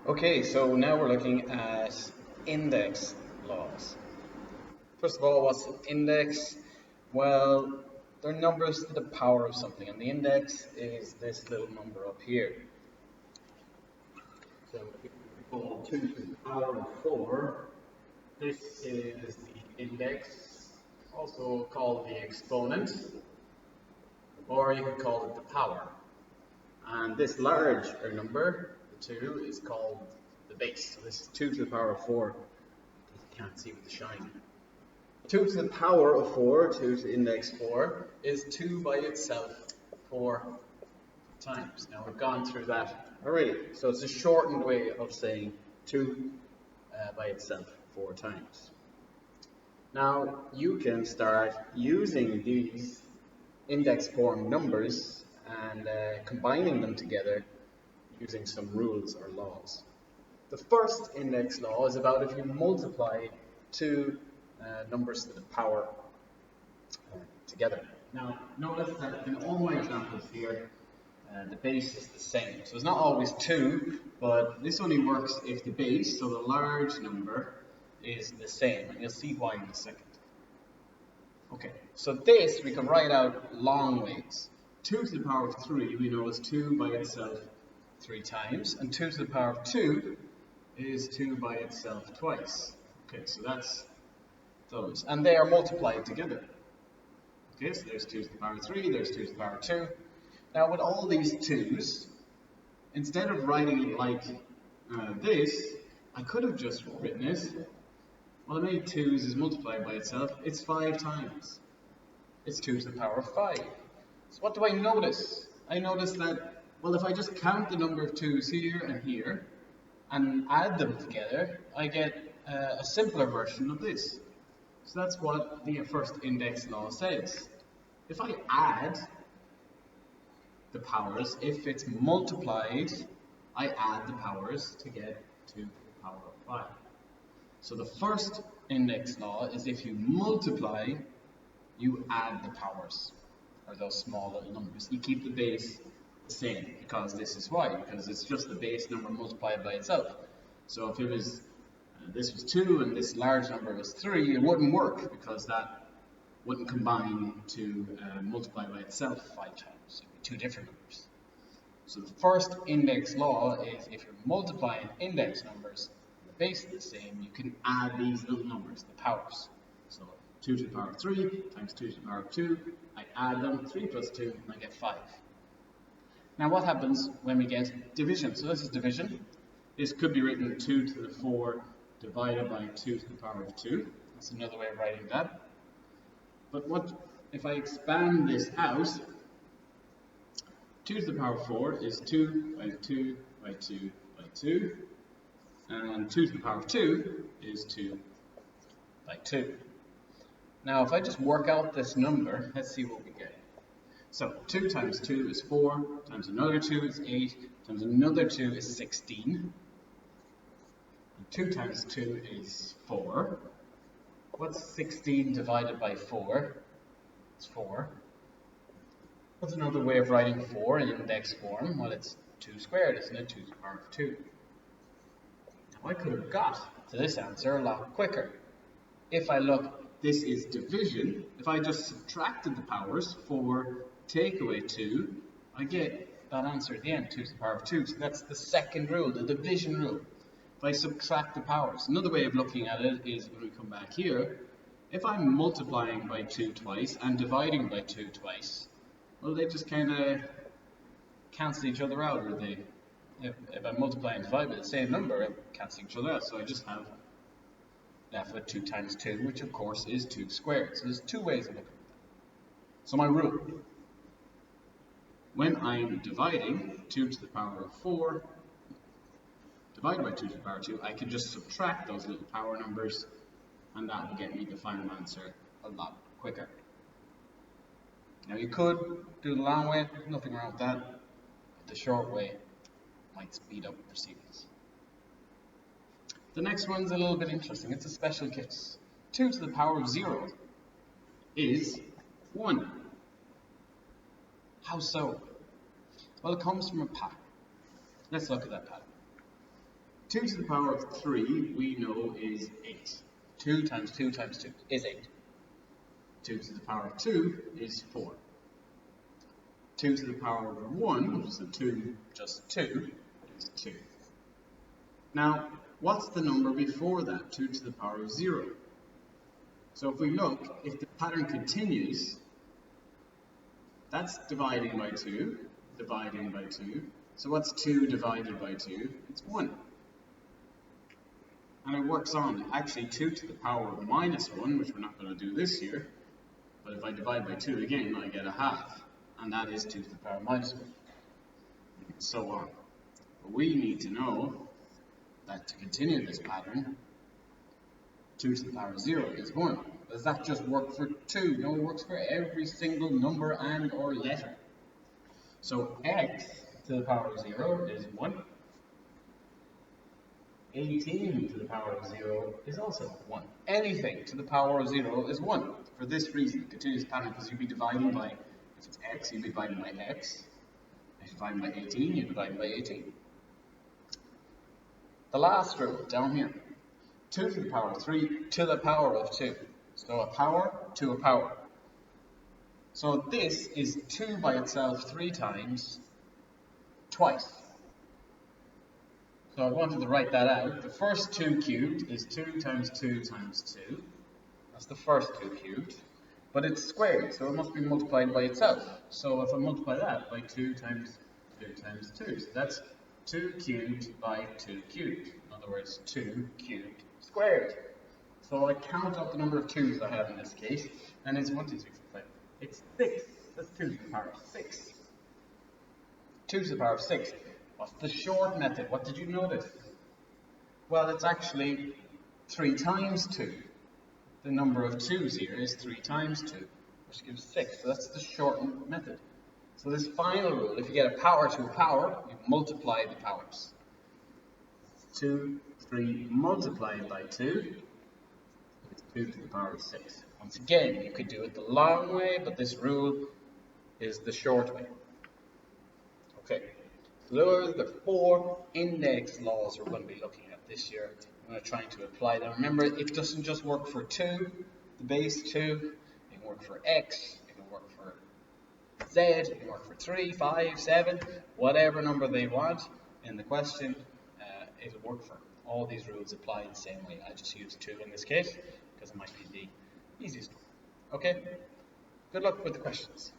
Okay, so now we're looking at index laws. First of all, what's an index? Well, they're numbers to the power of something, and the index is this little number up here. So if we call 2 to the power of 4, this is the index, also called the exponent, or you could call it the power. And this larger number, the 2, is called the base. So this is 2 to the power of 4. You can't see with the shine. 2 to the power of 4, 2 to the index 4, is 2 by itself 4 times. Now we've gone through that already. So it's a shortened way of saying 2 by itself 4 times. Now you can start using these index form numbers and combining them together using some rules or laws. The first index law is about if you multiply two numbers to the power together. Now notice that in all my examples here, the base is the same. So it's not always 2, but this only works if the base, so the large number, is the same. And you'll see why in a second. Okay, so this we can write out long ways. 2 to the power of 3 we know is 2 by itself 3 times, and 2 to the power of 2 is 2 by itself twice. Okay, so that's those. And they are multiplied together. Okay, so there's 2 to the power of 3, there's 2 to the power of 2. Now with all these 2's, instead of writing it like this, I could have just written it, well, how many 2's is multiplied by itself? It's 5 times. It's 2 to the power of 5. So what do I notice? I notice that, well, if I just count the number of 2's here and here, and add them together, I get a simpler version of this. So that's what the first index law says. If I add the powers, if it's multiplied, I add the powers to get to the power of 5. So the first index law is if you multiply, you add the powers, or those small little numbers. You keep the base the same, because this is why, because it's just the base number multiplied by itself. So if it was this was 2 and this large number was 3, it wouldn't work, because that wouldn't combine to multiply by itself 5 times. It would be 2 different numbers. So the first index law is if you're multiplying index numbers, the base is the same, you can add these little numbers, the powers. So 2 to the power of 3 times 2 to the power of 2, I add them, 3 plus 2, and I get 5. Now what happens when we get division? So this is division. This could be written 2 to the 4 divided by 2 to the power of 2. That's another way of writing that. But what if I expand this out? 2 to the power of 4 is 2 by 2 by 2 by 2. And 2 to the power of 2 is 2 by 2. Now if I just work out this number, let's see what we get. So 2 times 2 is 4, times another 2 is 8, times another 2 is 16. 2 times 2 is 4. What's 16 divided by 4? It's 4. What's another way of writing 4 in index form? Well, it's 2 squared, isn't it? 2 to the power of 2. Now I could have got to this answer a lot quicker. If I look, this is division. If I just subtracted the powers, 4 take away 2, I get that answer at the end, 2 to the power of 2. So that's the second rule, the division rule. If I subtract the powers. Another way of looking at it is when we come back here, if I'm multiplying by 2 twice and dividing by 2 twice, well, they just kind of cancel each other out, or they, if I multiply and divide by the same number, it cancels each other out. So I just have left with 2 times 2, which of course is 2 squared. So there's 2 ways of looking at that. So my rule, when I'm dividing 2 to the power of 4, divided by 2 to the power of 2, I can just subtract those little power numbers, and that will get me the final answer a lot quicker. Now you could do the long way, nothing wrong with that, but the short way might speed up proceedings. The next one's a little bit interesting. It's a special case. 2 to the power of 0 is 1. How so? Well, it comes from a pattern. Let's look at that pattern. 2 to the power of 3 we know is 8. 2 times 2 times 2 is 8. 2 to the power of 2 is 4. 2 to the power over 1, so 2 just 2, is 2. Now, what's the number before that, 2 to the power of 0? So if we look, if the pattern continues, that's dividing by 2, dividing by 2. So what's 2 divided by 2? It's 1. And it works on, actually 2 to the power of minus 1, which we're not going to do this year, but if I divide by 2 again, I get a half, and that is 2 to the power of minus 1, and so on. But we need to know that to continue this pattern, 2 to the power of 0 is 1. Does that just work for 2? No, it works for every single number and or letter. So x to the power of 0 is 1. 18 to the power of 0 is also 1. Anything to the power of 0 is 1. For this reason, continuous pattern, because you'd be dividing by, if it's x, you'd be dividing by x. If you're dividing by 18, you're dividing by 18. The last rule, down here. 2 to the power of 3 to the power of 2. So a power to a power. So this is 2 by itself 3 times, twice. So I wanted to write that out. The first 2 cubed is 2 times 2 times 2. That's the first 2 cubed. But it's squared, so it must be multiplied by itself. So if I multiply that by 2 times 2 times 2, so that's 2 cubed by 2 cubed. In other words, 2 cubed squared. So I count up the number of 2's I have in this case, and it's 1, 2, 3, 4, 5. It's 6. That's 2 to the power of 6. 2 to the power of 6. What's the short method? What did you notice? Well, it's actually 3 times 2. The number of 2's here is 3 times 2, which gives 6. So that's the shortened method. So this final rule, if you get a power to a power, you multiply the powers. 2, 3 multiplied by 2 is 2 to the power of 6. Once again, you could do it the long way, but this rule is the short way. Okay, so those are the 4 index laws we're going to be looking at this year. I'm going to try to apply them. Remember, it doesn't just work for 2, the base 2. It can work for x, it can work for z, it can work for 3, 5, 7, whatever number they want in the question, it'll work for. All these rules apply the same way. I just use 2 in this case because it might be the easiest one. Okay? Good luck with the questions.